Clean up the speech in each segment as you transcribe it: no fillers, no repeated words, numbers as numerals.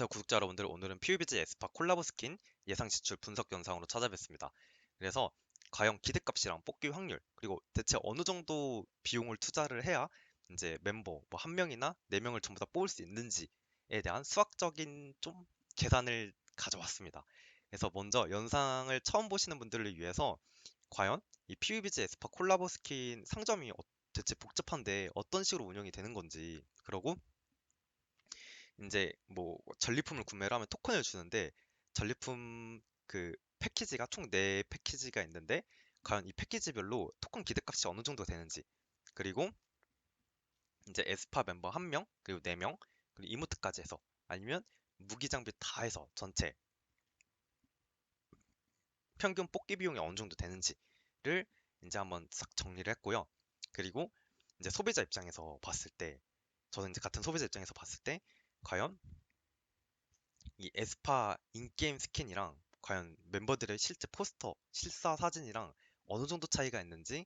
구독자 여러분들, 오늘은 PUBG 에스파 콜라보 스킨 예상 지출 분석 영상으로 찾아뵙습니다. 그래서 과연 기대값이랑 뽑기 확률, 그리고 대체 어느 정도 비용을 투자를 해야 이제 멤버 뭐 한 명이나 네 명을 전부 다 뽑을 수 있는지에 대한 수학적인 좀 계산을 가져왔습니다. 그래서 먼저 영상을 처음 보시는 분들을 위해서 과연 이 PUBG 에스파 콜라보 스킨 상점이 대체 복잡한데 어떤 식으로 운영이 되는 건지, 그리고 이제 뭐 전리품을 구매를 하면 토큰을 주는데, 전리품 그 패키지가 총 4패키지가 있는데 과연 이 패키지별로 토큰 기대값이 어느 정도 되는지, 그리고 이제 에스파 멤버 1명, 그리고 4명, 그리고 이모트까지 해서, 아니면 무기 장비 다 해서 전체 평균 뽑기 비용이 어느 정도 되는지를 이제 한번 싹 정리를 했고요. 그리고 이제 소비자 입장에서 봤을 때, 저는 이제 같은 소비자 입장에서 봤을 때 과연 이 에스파 인게임 스킨이랑 과연 멤버들의 실제 포스터, 실사 사진이랑 어느 정도 차이가 있는지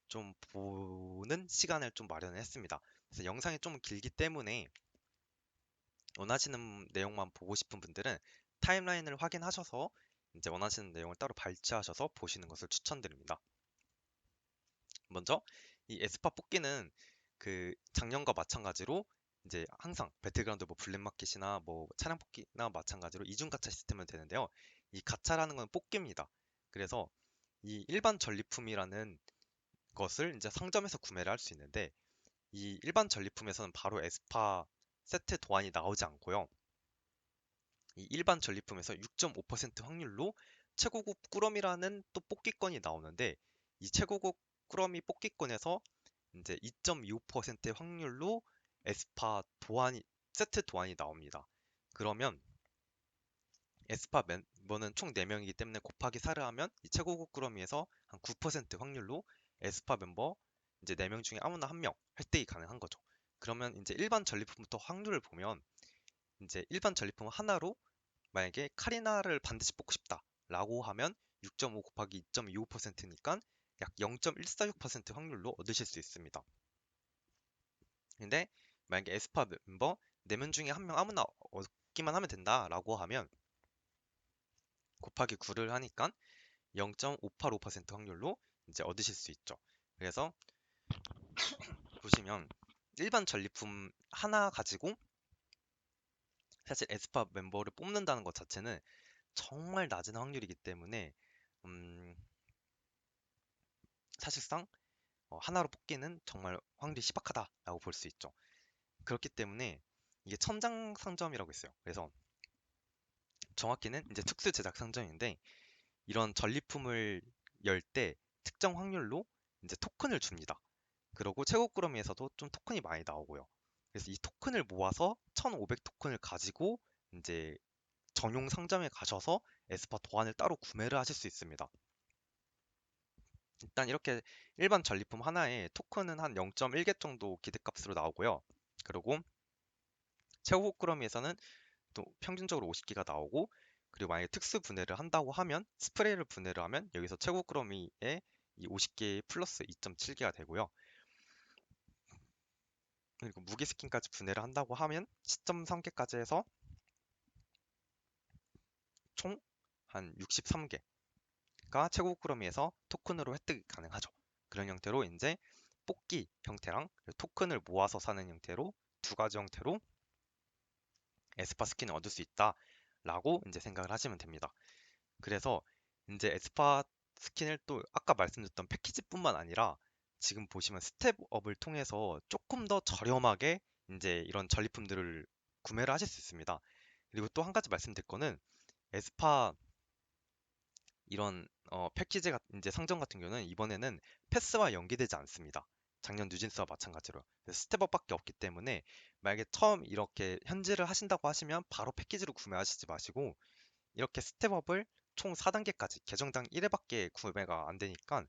좀 보는 시간을 좀 마련했습니다. 그래서 영상이 좀 길기 때문에 원하시는 내용만 보고 싶은 분들은 타임라인을 확인하셔서 이제 원하시는 내용을 따로 발췌하셔서 보시는 것을 추천드립니다. 먼저 이 에스파 뽑기는 그 작년과 마찬가지로 이제 항상 배틀그라운드 뭐 블랙마켓이나 뭐 차량 뽑기나 마찬가지로 이중 가차 시스템은 되는데요. 이 가차라는 건 뽑기입니다. 그래서 이 일반 전리품이라는 것을 이제 상점에서 구매를 할 수 있는데, 이 일반 전리품에서는 바로 에스파 세트 도안이 나오지 않고요. 이 일반 전리품에서 6.5% 확률로 최고급 꾸러미라는 또 뽑기권이 나오는데, 이 최고급 꾸러미 뽑기권에서 이제 2.25%의 확률로 에스파 도안이 세트 도안이 나옵니다. 그러면 에스파 멤버는 총 4명이기 때문에 곱하기 4를 하면 이 최고급 꾸러미에서 한 9% 확률로 에스파 멤버 이제 4명 중에 아무나 한 명 획득이 가능한 거죠. 그러면 이제 일반 전리품부터 확률을 보면, 이제 일반 전리품 하나로 만약에 카리나를 반드시 뽑고 싶다라고 하면 6.5 곱하기 2.25%니까 약 0.146% 확률로 얻으실 수 있습니다. 근데 만약에 에스파 멤버 4명 중에 한 명 아무나 얻기만 하면 된다라고 하면 곱하기 9를 하니까 0.585% 확률로 이제 얻으실 수 있죠. 그래서 보시면 일반 전리품 하나 가지고 사실 에스파 멤버를 뽑는다는 것 자체는 정말 낮은 확률이기 때문에 음, 사실상 하나로 뽑기는 정말 확률이 희박하다라고 볼 수 있죠. 그렇기 때문에 이게 천장 상점이라고 있어요. 그래서 정확히는 이제 특수 제작 상점인데, 이런 전리품을 열 때 특정 확률로 이제 토큰을 줍니다. 그리고 최고 꾸러미에서도 좀 토큰이 많이 나오고요. 그래서 이 토큰을 모아서 1500 토큰을 가지고 이제 전용 상점에 가셔서 에스파 도안을 따로 구매를 하실 수 있습니다. 일단 이렇게 일반 전리품 하나에 토큰은 한 0.1개 정도 기대값으로 나오고요. 그리고 최고 꾸러미에서는 또 평균적으로 50개가 나오고, 그리고 만약에 특수 분해를 한다고 하면 스프레이를 분해를 하면 여기서 최고 꾸러미에 이 50개 플러스 2.7개가 되고요. 그리고 무기 스킨까지 분해를 한다고 하면 10.3개까지 해서 총 한 63개가 최고 꾸러미에서 토큰으로 획득이 가능하죠. 그런 형태로 이제 뽑기 형태랑 토큰을 모아서 사는 형태로 두 가지 형태로 에스파 스킨을 얻을 수 있다라고 이제 생각을 하시면 됩니다. 그래서 이제 에스파 스킨을 또 아까 말씀드렸던 패키지뿐만 아니라 지금 보시면 스텝업을 통해서 조금 더 저렴하게 이제 이런 전리품들을 구매를 하실 수 있습니다. 그리고 또 한 가지 말씀드릴 거는, 에스파 이런 패키지 이제 상점 같은 경우는 이번에는 패스와 연계되지 않습니다. 작년 뉴진스와 마찬가지로 스텝업밖에 없기 때문에 만약에 처음 이렇게 현질을 하신다고 하시면 바로 패키지로 구매하시지 마시고, 이렇게 스텝업을 총 4단계까지 계정당 1회밖에 구매가 안 되니까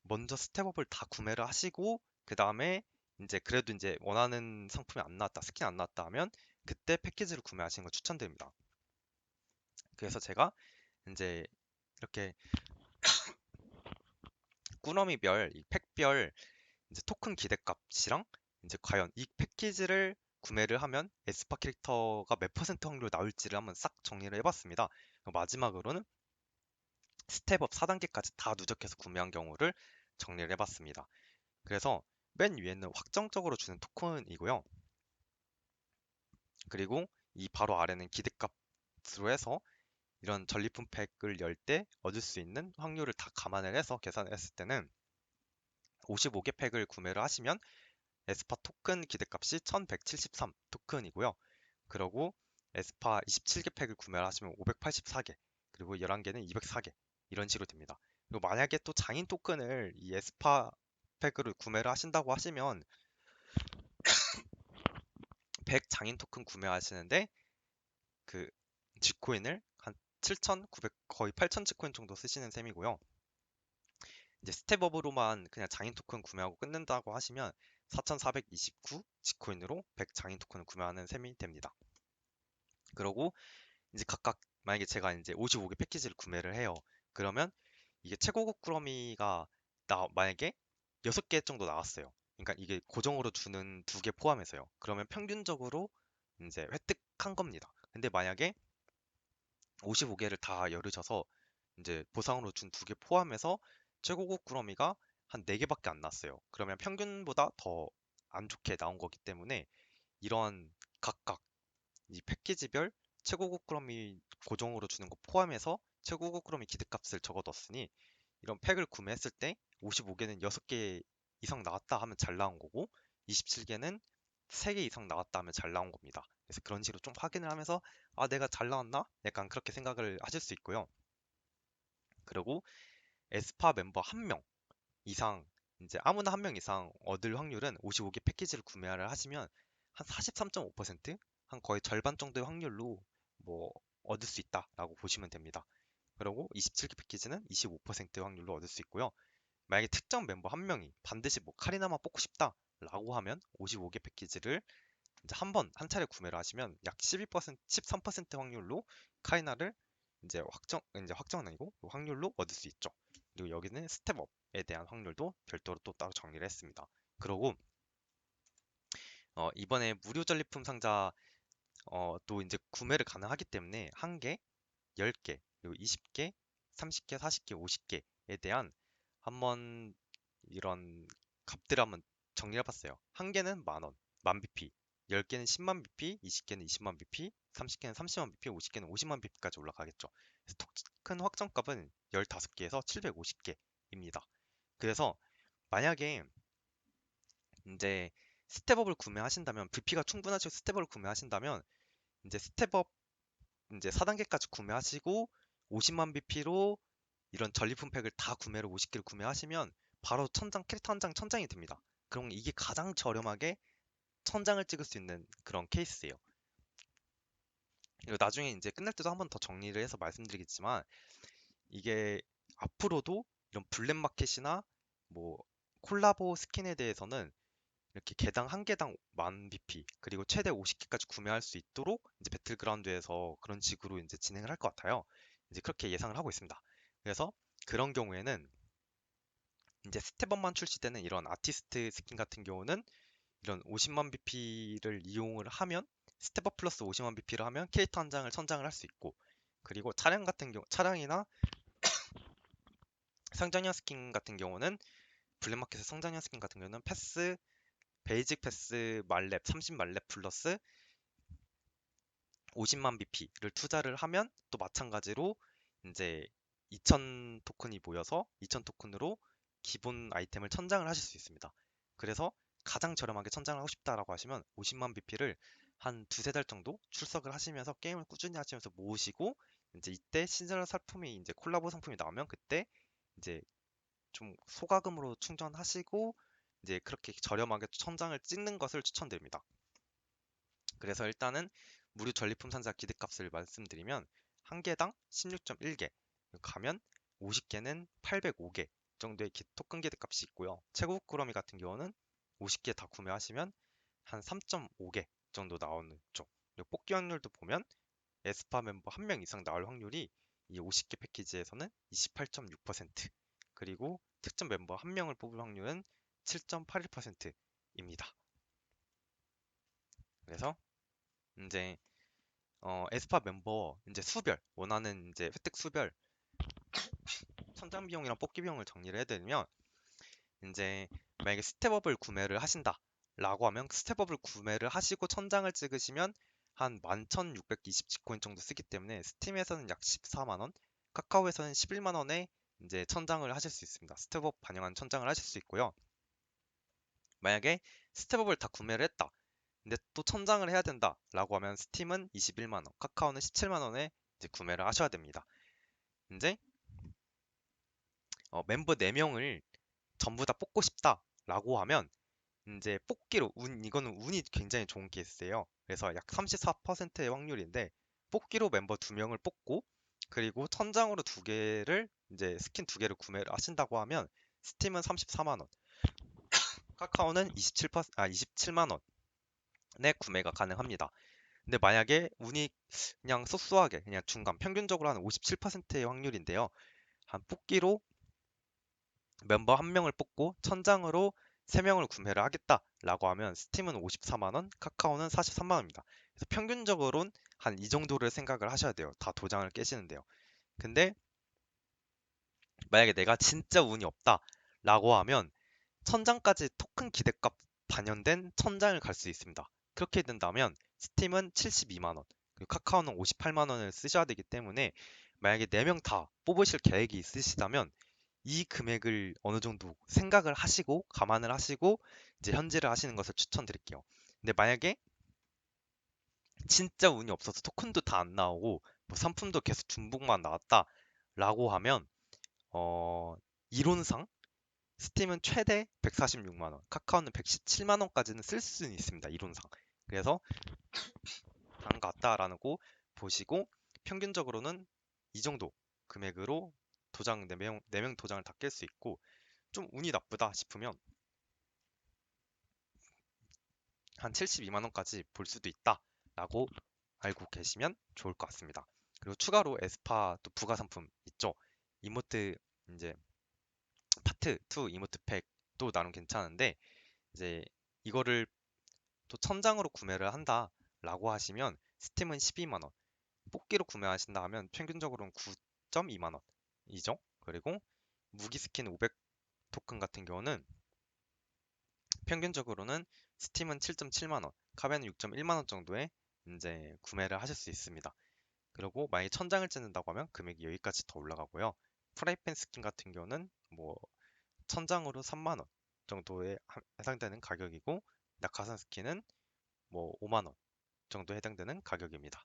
먼저 스텝업을 다 구매를 하시고, 그 다음에 이제 그래도 이제 원하는 상품이 안 나왔다, 스킨 안 나왔다 하면 그때 패키지를 구매하시는 걸 추천드립니다. 그래서 제가 이제 이렇게 꾸러미별, 이 팩별 이제 토큰 기대값이랑 이제 과연 이 패키지를 구매를 하면 에스파 캐릭터가 몇 퍼센트 확률로 나올지를 한번 싹 정리를 해봤습니다. 마지막으로는 스텝업 4단계까지 다 누적해서 구매한 경우를 정리를 해봤습니다. 그래서 맨 위에는 확정적으로 주는 토큰이고요. 그리고 이 바로 아래는 기대값으로 해서 이런 전리품 팩을 열 때 얻을 수 있는 확률을 다 감안을 해서 계산을 했을 때는 55개 팩을 구매를 하시면 에스파 토큰 기대값이 1173 토큰이고요. 그리고 에스파 27개 팩을 구매를 하시면 584개, 그리고 11개는 204개, 이런 식으로 됩니다. 그리고 만약에 또 장인 토큰을 이 에스파 팩으로 구매를 하신다고 하시면 100 장인 토큰 구매하시는데 그 G코인을 한 7,900, 거의 8,000 G코인 정도 쓰시는 셈이고요. 이제 스텝업으로만 그냥 장인 토큰 구매하고 끊는다고 하시면 4,429 G코인으로 100 장인 토큰을 구매하는 셈이 됩니다. 그러고 이제 각각 만약에 제가 이제 55개 패키지를 구매를 해요. 그러면 이게 최고급 꾸러미가 만약에 6개 정도 나왔어요. 그러니까 이게 고정으로 주는 2개 포함해서요. 그러면 평균적으로 이제 획득한 겁니다. 근데 만약에 55개를 다 열으셔서 이제 보상으로 준 2개 포함해서 최고급 꾸러미가 한 4개밖에 안 났어요. 그러면 평균보다 더 안 좋게 나온 거기 때문에 이런 각각 이 패키지별 최고급 꾸러미 고정으로 주는 거 포함해서 최고급 꾸러미 기대값을 적어뒀으니 이런 팩을 구매했을 때 55개는 6개 이상 나왔다 하면 잘 나온 거고 27개는 3개 이상 나왔다 하면 잘 나온 겁니다. 그래서 그런 식으로 좀 확인을 하면서 아 내가 잘 나왔나? 약간 그렇게 생각을 하실 수 있고요. 그리고 에스파 멤버 1명 이상 이제 아무나 1명 이상 얻을 확률은 55개 패키지를 구매를 하시면 한 43.5%, 한 거의 절반 정도의 확률로 뭐 얻을 수 있다라고 보시면 됩니다. 그리고 27개 패키지는 25% 확률로 얻을 수 있고요. 만약에 특정 멤버 1명이 반드시 뭐 카리나만 뽑고 싶다라고 하면 55개 패키지를 이제 한 차례 구매를 하시면 약 12%, 13% 확률로 카이나를 이제 확정은 아니고 확률로 얻을 수 있죠. 그리고 여기는 스텝업에 대한 확률도 별도로 또 따로 정리를 했습니다. 그리고 이번에 무료 전리품 상자 또 이제 구매를 가능하기 때문에 1개, 10개, 그리고 20개, 30개, 40개, 50개에 대한 한번 이런 값들을 한번 정리해 봤어요. 1개는 만원, 만 BP, 10개는 10만 BP, 20개는 20만 BP, 30개는 30만 BP, 50개는 50만 BP까지 올라가겠죠. 그래서 토큰 확정값은 15개에서 750개입니다. 그래서 만약에 이제 스텝업을 구매하신다면 BP가 충분하시고 스텝업을 구매하신다면 이제 스텝업 이제 4단계까지 구매하시고 50만 BP로 이런 전리품 팩을 다 구매를 50개를 구매하시면 바로 캐릭터 한 장 천장이 됩니다. 그럼 이게 가장 저렴하게 천장을 찍을 수 있는 그런 케이스예요. 그리고 나중에 이제 끝날 때도 한 번 더 정리를 해서 말씀드리겠지만 이게 앞으로도 이런 블랙마켓이나 뭐 콜라보 스킨에 대해서는 이렇게 개당 한 개당 10,000 BP 그리고 최대 50개까지 구매할 수 있도록 이제 배틀그라운드에서 그런 식으로 이제 진행을 할 것 같아요. 이제 그렇게 예상을 하고 있습니다. 그래서 그런 경우에는 이제 스텝업만 출시되는 이런 아티스트 스킨 같은 경우는 이런 50만 BP를 이용을 하면 스텝업 플러스 50만 BP를 하면 캐릭터 한 장을 선장을 할 수 있고 그리고 차량이나 성장형 스킨 같은 경우는 블랙마켓의 성장형 스킨 같은 경우는 베이직 패스 말렙 30말렙 플러스 50만 BP를 투자를 하면 또 마찬가지로 이제 2000 토큰이 모여서 2000 토큰으로 기본 아이템을 천장을 하실 수 있습니다. 그래서 가장 저렴하게 천장을 하고 싶다라고 하시면 50만 BP를 한 두세 달 정도 출석을 하시면서 게임을 꾸준히 하시면서 모으시고 이제 이때 신설 상품이 이제 콜라보 상품이 나오면 그때 이제 좀 소가금으로 충전하시고 이제 그렇게 저렴하게 천장을 찍는 것을 추천드립니다. 그래서 일단은 무료 전리품 상자 기대값을 말씀드리면 한 개당 16.1개 가면 50개는 805개 정도의 토큰 기대값이 있고요. 최고급 꾸러미 같은 경우는 50개 다 구매하시면 한 3.5개 정도 나오는 쪽. 그리고 뽑기 확률도 보면 에스파 멤버 1명 이상 나올 확률이 이 50개 패키지에서는 28.6%, 그리고 특정 멤버 1명을 뽑을 확률은 7.81%입니다. 그래서 이제 에스파 멤버 이제 수별 원하는 이제 획득 수별 천장 비용이랑 뽑기 비용을 정리를 해드리면 이제 만약에 스텝업을 구매를 하신다라고 하면 스텝업을 구매를 하시고 천장을 찍으시면 한 11,620 G코인 정도 쓰기 때문에 스팀에서는 약 14만 원, 카카오에서는 11만 원에 이제 천장을 하실 수 있습니다. 스텝업 반영한 천장을 하실 수 있고요. 만약에 스텝업을 다 구매를 했다. 근데 또 천장을 해야 된다라고 하면 스팀은 21만 원, 카카오는 17만 원에 이제 구매를 하셔야 됩니다. 이제 멤버 4명을 전부 다 뽑고 싶다라고 하면 이제 뽑기로 이거는 운이 굉장히 좋은 케이스예요. 그래서 약 34%의 확률인데 뽑기로 멤버 2명을 뽑고 그리고 천장으로 2개를 이제 스킨 2개를 구매를 하신다고 하면 스팀은 34만 원, 카카오는 27만 원에 구매가 가능합니다. 근데 만약에 운이 그냥 쏘쏘하게 그냥 중간 평균적으로 한 57%의 확률인데요. 한 뽑기로 멤버 1명을 뽑고 천장으로 3명을 구매를 하겠다라고 하면 스팀은 54만 원, 카카오는 43만 원입니다. 그래서 평균적으로는 한 이 정도를 생각을 하셔야 돼요. 다 도장을 깨시는데요. 근데 만약에 내가 진짜 운이 없다라고 하면 천장까지 토큰 기대값 반영된 천장을 갈 수 있습니다. 그렇게 된다면 스팀은 72만 원, 그리고 카카오는 58만 원을 쓰셔야 되기 때문에 만약에 4명 다 뽑으실 계획이 있으시다면 이 금액을 어느 정도 생각을 하시고 감안을 하시고 이제 현질을 하시는 것을 추천드릴게요. 근데 만약에 진짜 운이 없어서 토큰도 다 안 나오고 뭐 상품도 계속 중복만 나왔다라고 하면 어, 이론상 스팀은 최대 146만 원, 카카오는 117만 원까지는 쓸 수는 있습니다. 이론상. 그래서 단 같다라고 보시고 평균적으로는 이 정도 금액으로 도장 4명 도장을 다 깰 수 있고 좀 운이 나쁘다 싶으면 한 72만 원까지 볼 수도 있다라고 알고 계시면 좋을 것 같습니다. 그리고 추가로 에스파 또 부가 상품 있죠. 이모트 이제 파트 2 이모트 팩도 나름 괜찮은데 이제 이거를 또 천장으로 구매를 한다라고 하시면 스팀은 12만 원, 뽑기로 구매하신다 하면 평균적으로는 9.2만 원이죠. 그리고 무기 스킨 500 토큰 같은 경우는 평균적으로는 스팀은 7.7만 원, 카베는 6.1만 원 정도에 이제 구매를 하실 수 있습니다. 그리고 만약에 천장을 찍는다고 하면 금액이 여기까지 더 올라가고요. 프라이팬 스킨 같은 경우는 뭐 천장으로 3만 원 정도에 해당되는 가격이고 낙하산 스킨은 뭐 5만 원 정도 해당되는 가격입니다.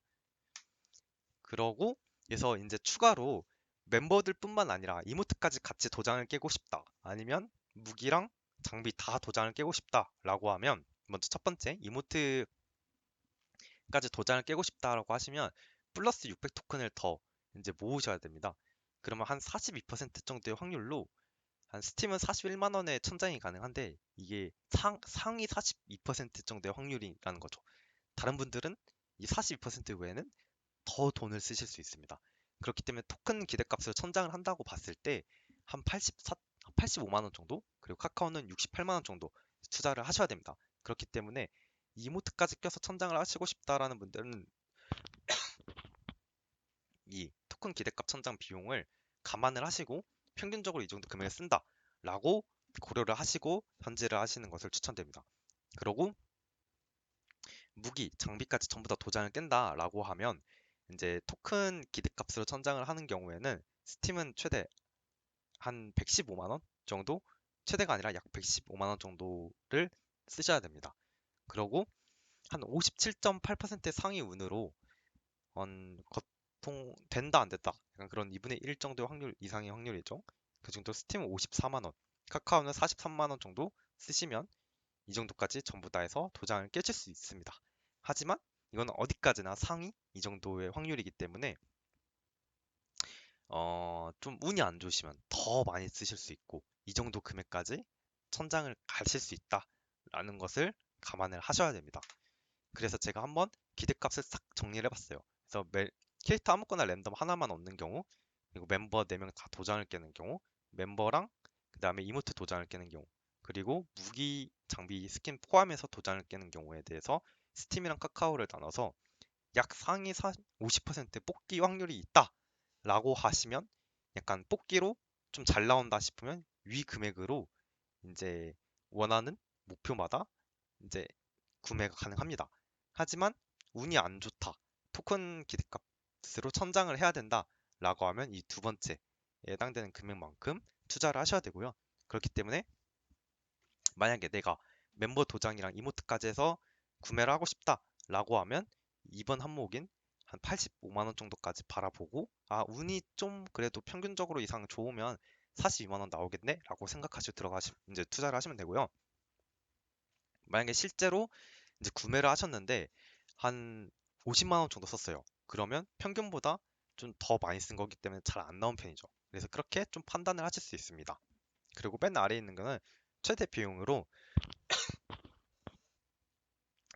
그러고 그래서 이제 추가로 멤버들뿐만 아니라 이모트까지 같이 도장을 깨고 싶다. 아니면 무기랑 장비 다 도장을 깨고 싶다라고 하면 먼저 첫 번째 이모트까지 도장을 깨고 싶다라고 하시면 플러스 600 토큰을 더 이제 모으셔야 됩니다. 그러면 한 42% 정도의 확률로 한 스팀은 41만 원에 천장이 가능한데 이게 상위 42% 정도의 확률이라는 거죠. 다른 분들은 이 42% 외에는 더 돈을 쓰실 수 있습니다. 그렇기 때문에 토큰 기대값으로 천장을 한다고 봤을 때 한 85만 원 정도, 그리고 카카오는 68만 원 정도 투자를 하셔야 됩니다. 그렇기 때문에 이모트까지 껴서 천장을 하시고 싶다라는 분들은 이 토큰 기대값 천장 비용을 감안을 하시고 평균적으로 이 정도 금액을 쓴다라고 고려를 하시고 현질을 하시는 것을 추천드립니다. 그리고 무기, 장비까지 전부 다 도장을 깬다라고 하면 이제 토큰 기대값으로 천장을 하는 경우에는 스팀은 최대 한 115만 원 정도? 최대가 아니라 약 115만 원 정도를 쓰셔야 됩니다. 그러고 한 57.8%의 상위 운으로 거통 된다 안 됐다 약간 그런 2분의 1 정도의 확률 이상의 확률이죠. 그 정도 스팀은 54만 원, 카카오는 43만 원 정도 쓰시면 이 정도까지 전부 다 해서 도장을 깨질 수 있습니다. 하지만 이건 어디까지나 상위 이 정도의 확률이기 때문에 좀 운이 안 좋으시면 더 많이 쓰실 수 있고 이 정도 금액까지 천장을 가실 수 있다라는 것을 감안을 하셔야 됩니다. 그래서 제가 한번 기대값을 싹 정리를 해봤어요. 그래서 캐릭터 아무거나 랜덤 하나만 얻는 경우, 그리고 멤버 4명 다 도장을 깨는 경우, 멤버랑 그 다음에 이모트 도장을 깨는 경우, 그리고 무기, 장비, 스킨 포함해서 도장을 깨는 경우에 대해서 스팀이랑 카카오를 나눠서 약 상위 50% 뽑기 확률이 있다 라고 하시면 약간 뽑기로 좀 잘 나온다 싶으면 위 금액으로 이제 원하는 목표마다 이제 구매가 가능합니다. 하지만 운이 안 좋다. 토큰 기대값으로 천장을 해야 된다. 라고 하면 이 두 번째 해당되는 금액만큼 투자를 하셔야 되고요. 그렇기 때문에 만약에 내가 멤버 도장이랑 이모트까지 해서 구매를 하고 싶다. 라고 하면 이번 항목인 한 85만 원 정도까지 바라보고 운이 좀 그래도 평균적으로 이상 좋으면 42만 원 나오겠네? 라고 생각하시고 이제 투자를 하시면 되고요. 만약에 실제로 이제 구매를 하셨는데 한 50만 원 정도 썼어요. 그러면 평균보다 좀 더 많이 쓴 거기 때문에 잘 안 나온 편이죠. 그래서 그렇게 좀 판단을 하실 수 있습니다. 그리고 맨 아래에 있는 거는 최대 비용으로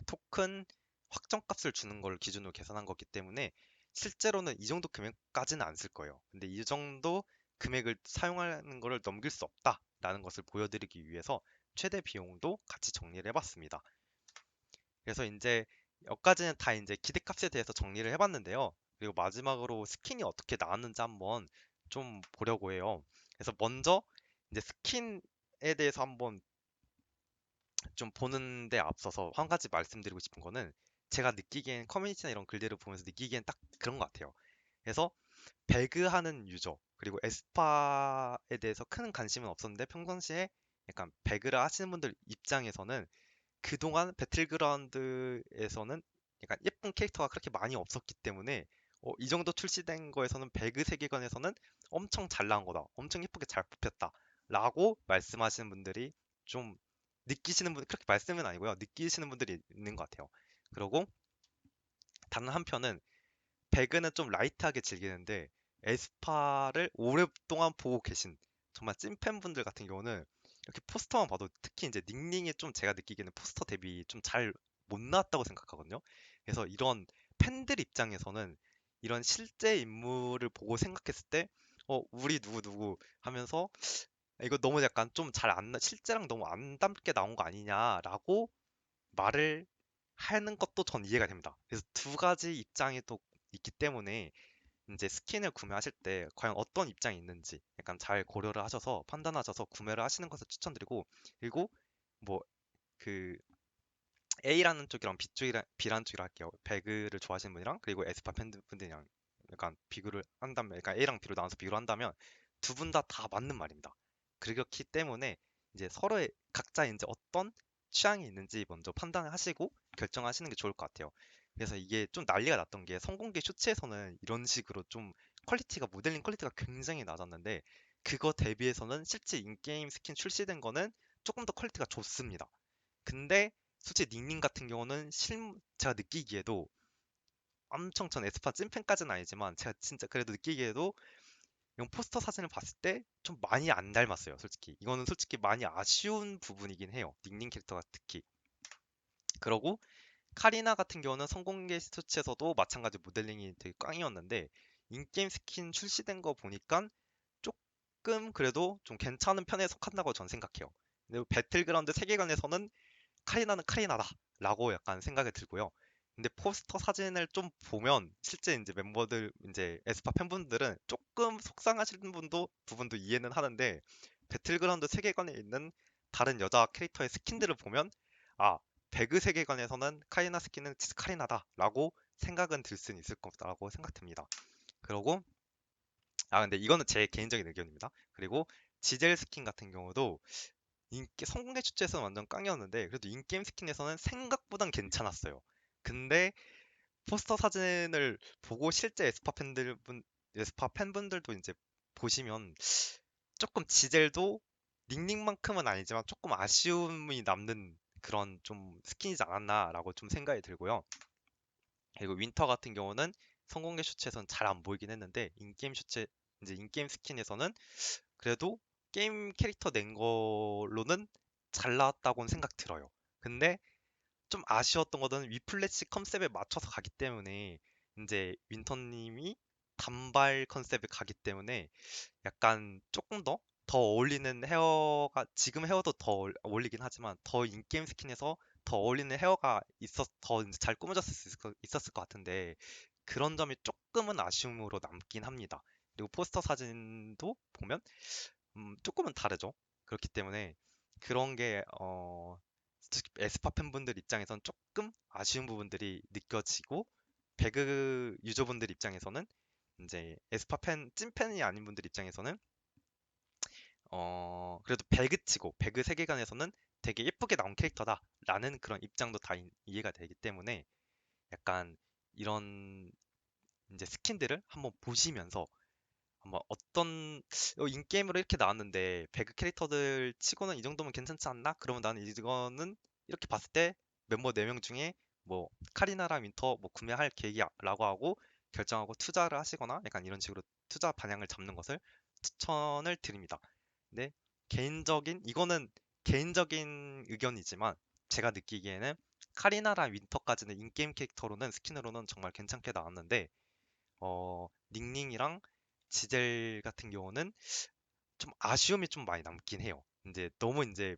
토큰 확정값을 주는 걸 기준으로 계산한 거기 때문에 실제로는 이 정도 금액까지는 안 쓸 거예요. 근데 이 정도 금액을 사용하는 것을 넘길 수 없다라는 것을 보여드리기 위해서 최대 비용도 같이 정리를 해봤습니다. 그래서 이제 여기까지는 다 이제 기대값에 대해서 정리를 해봤는데요. 그리고 마지막으로 스킨이 어떻게 나왔는지 한번 좀 보려고 해요. 그래서 먼저 이제 스킨에 대해서 한번 좀 보는데 앞서서 한 가지 말씀드리고 싶은 거는 제가 느끼기엔 커뮤니티나 이런 글들을 보면서 느끼기엔 딱 그런 것 같아요. 그래서 배그하는 유저 그리고 에스파에 대해서 큰 관심은 없었는데 평상시에 약간 배그를 하시는 분들 입장에서는 그동안 배틀그라운드에서는 약간 예쁜 캐릭터가 그렇게 많이 없었기 때문에 이 정도 출시된 거에서는 배그 세계관에서는 엄청 잘 나온 거다. 엄청 예쁘게 잘 뽑혔다. 라고 말씀하시는 분들이 좀 느끼시는 분, 그렇게 말씀은 아니고요. 느끼시는 분들이 있는 것 같아요. 그리고 다른 한편은 배그는 좀 라이트하게 즐기는데 에스파를 오랫동안 보고 계신 정말 찐팬분들 같은 경우는 이렇게 포스터만 봐도 특히 이제 닝닝이 좀 제가 느끼기에는 포스터 대비 좀 잘 못 나왔다고 생각하거든요. 그래서 이런 팬들 입장에서는 이런 실제 인물을 보고 생각했을 때 우리 누구 누구 하면서 이거 너무 약간 좀 잘 안 실제랑 너무 안 닮게 나온 거 아니냐라고 말을 하는 것도 전 이해가 됩니다. 그래서 두 가지 입장이 또 있기 때문에 이제 스킨을 구매하실 때 과연 어떤 입장이 있는지 약간 잘 고려를 하셔서 판단하셔서 구매를 하시는 것을 추천드리고 그리고 뭐 그 A라는 쪽이랑 B라는 쪽이랑 할게요. 배그를 좋아하시는 분이랑 그리고 에스파 팬분들이랑 약간 비교를 한다면 그러니까 A랑 B로 나눠서 비교를 한다면 두 분 다 맞는 말입니다. 그렇기 때문에 이제 서로의 각자 이제 어떤 취향이 있는지 먼저 판단을 하시고 결정하시는 게 좋을 것 같아요. 그래서 이게 좀 난리가 났던 게 성공개 쇼츠에서는 이런 식으로 좀 모델링 퀄리티가 굉장히 낮았는데 그거 대비해서는 실제 인게임 스킨 출시된 거는 조금 더 퀄리티가 좋습니다. 근데 솔직히 닝닝 같은 경우는 제가 느끼기에도 엄청 전 에스파 찐팬까지는 아니지만 제가 진짜 그래도 느끼기에도 이런 포스터 사진을 봤을 때 좀 많이 안 닮았어요. 솔직히 이거는 솔직히 많이 아쉬운 부분이긴 해요. 닝닝 캐릭터가 특히. 그러고 카리나 같은 경우는 성공개 수치에서도 마찬가지 모델링이 되게 꽝이었는데 인게임 스킨 출시된 거 보니까 조금 그래도 좀 괜찮은 편에 속한다고 전 생각해요. 근데 배틀그라운드 세계관에서는 카리나는 카리나다 라고 약간 생각이 들고요. 근데 포스터 사진을 좀 보면 실제 이제 멤버들 이제 에스파 팬분들은 조금 속상하신 부분도 이해는 하는데 배틀그라운드 세계관에 있는 다른 여자 캐릭터의 스킨들을 보면 아 배그 세계관에서는 카리나 스킨은 진짜 카리나다라고 생각은 들 수는 있을 거라고 생각됩니다. 그리고 근데 이거는 제 개인적인 의견입니다. 그리고 지젤 스킨 같은 경우도 성공의 주제에서는 완전 깡이었는데 그래도 인게임 스킨에서는 생각보단 괜찮았어요. 근데 포스터 사진을 보고 실제 에스파 팬분들도 이제 보시면 조금 지젤도 닝닝만큼은 아니지만 조금 아쉬움이 남는 그런 좀 스킨이지 않았나라고 좀 생각이 들고요. 그리고 윈터 같은 경우는 성공의 슈츠에서는 잘 안 보이긴 했는데 이제 인게임 스킨에서는 그래도 게임 캐릭터 낸 걸로는 잘 나왔다고는 생각 들어요. 근데 좀 아쉬웠던 거는 위플래시 컨셉에 맞춰서 가기 때문에 이제 윈터님이 단발 컨셉에 가기 때문에 약간 조금 더 어울리는 헤어가 지금 헤어도 더 어울리긴 하지만 더 인게임 스킨에서 더 어울리는 헤어가 더 이제 잘 꾸며졌을 수 있었을 것 같은데 그런 점이 조금은 아쉬움으로 남긴 합니다. 그리고 포스터 사진도 보면 조금은 다르죠. 그렇기 때문에 그런 게 특히 에스파 팬분들 입장에선 조금 아쉬운 부분들이 느껴지고 배그 유저분들 입장에서는 이제 에스파 찐팬이 아닌 분들 입장에서는 그래도 배그치고 배그 세계관에서는 되게 예쁘게 나온 캐릭터다라는 그런 입장도 다 이해가 되기 때문에 약간 이런 이제 스킨들을 한번 보시면서 한번 어떤 인게임으로 이렇게 나왔는데 배그 캐릭터들 치고는 이 정도면 괜찮지 않나? 그러면 나는 이거는 이렇게 봤을 때 멤버 4명 중에 뭐 카리나랑 윈터 뭐 구매할 계획이라고 하고 결정하고 투자를 하시거나 약간 이런 식으로 투자 방향을 잡는 것을 추천을 드립니다. 근데 이거는 개인적인 의견이지만 제가 느끼기에는 카리나랑 윈터까지는 인게임 캐릭터로는 스킨으로는 정말 괜찮게 나왔는데 닝닝이랑 지젤 같은 경우는 좀 아쉬움이 좀 많이 남긴 해요. 이제 너무 이제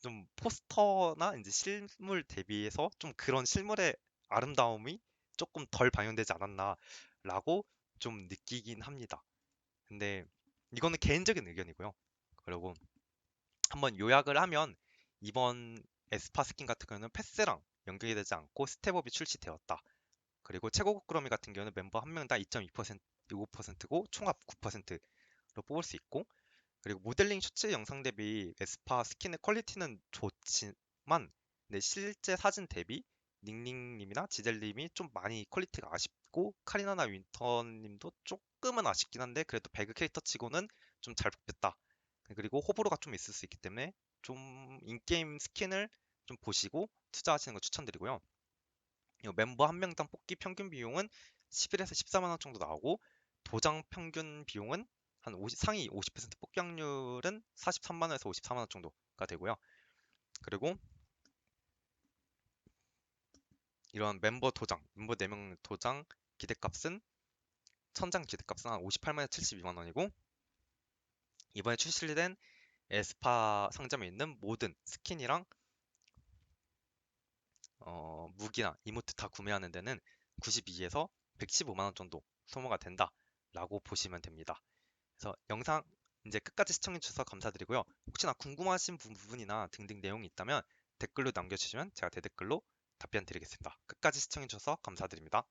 좀 포스터나 이제 실물 대비해서 좀 그런 실물의 아름다움이 조금 덜 반영되지 않았나라고 좀 느끼긴 합니다. 근데 이거는 개인적인 의견이고요. 그리고 한번 요약을 하면 이번 에스파 스킨 같은 경우는 패스랑 연결이 되지 않고 스텝업이 출시되었다. 그리고 최고급 구러미 같은 경우는 멤버 한 명당 2.2% 5%고 총합 9%로 뽑을 수 있고 그리고 모델링 셔츠 영상 대비 에스파 스킨의 퀄리티는 좋지만 네, 실제 사진 대비 닝닝님이나 지젤님이 좀 많이 퀄리티가 아쉽고 카리나나 윈터님도 조금은 아쉽긴 한데 그래도 배그 캐릭터 치고는 좀 잘 뽑혔다. 그리고 호불호가 좀 있을 수 있기 때문에 좀 인게임 스킨을 좀 보시고 투자하시는 걸 추천드리고요. 이 멤버 한 명당 뽑기 평균 비용은 11에서 14만 원 정도 나오고 도장 평균 비용은 한 상위 50% 뽑기 확률은 43만 원에서 54만 원 정도가 되고요. 그리고 이런 멤버 4명 도장 기대값은 천장 기대값은 한 58만에서 72만 원이고 이번에 출시된 에스파 상점에 있는 모든 스킨이랑 무기나 이모트 다 구매하는 데는 92에서 115만 원 정도 소모가 된다라고 보시면 됩니다. 그래서 영상 이제 끝까지 시청해주셔서 감사드리고요. 혹시나 궁금하신 부분이나 등등 내용이 있다면 댓글로 남겨주시면 제가 대댓글로 답변 드리겠습니다. 끝까지 시청해주셔서 감사드립니다.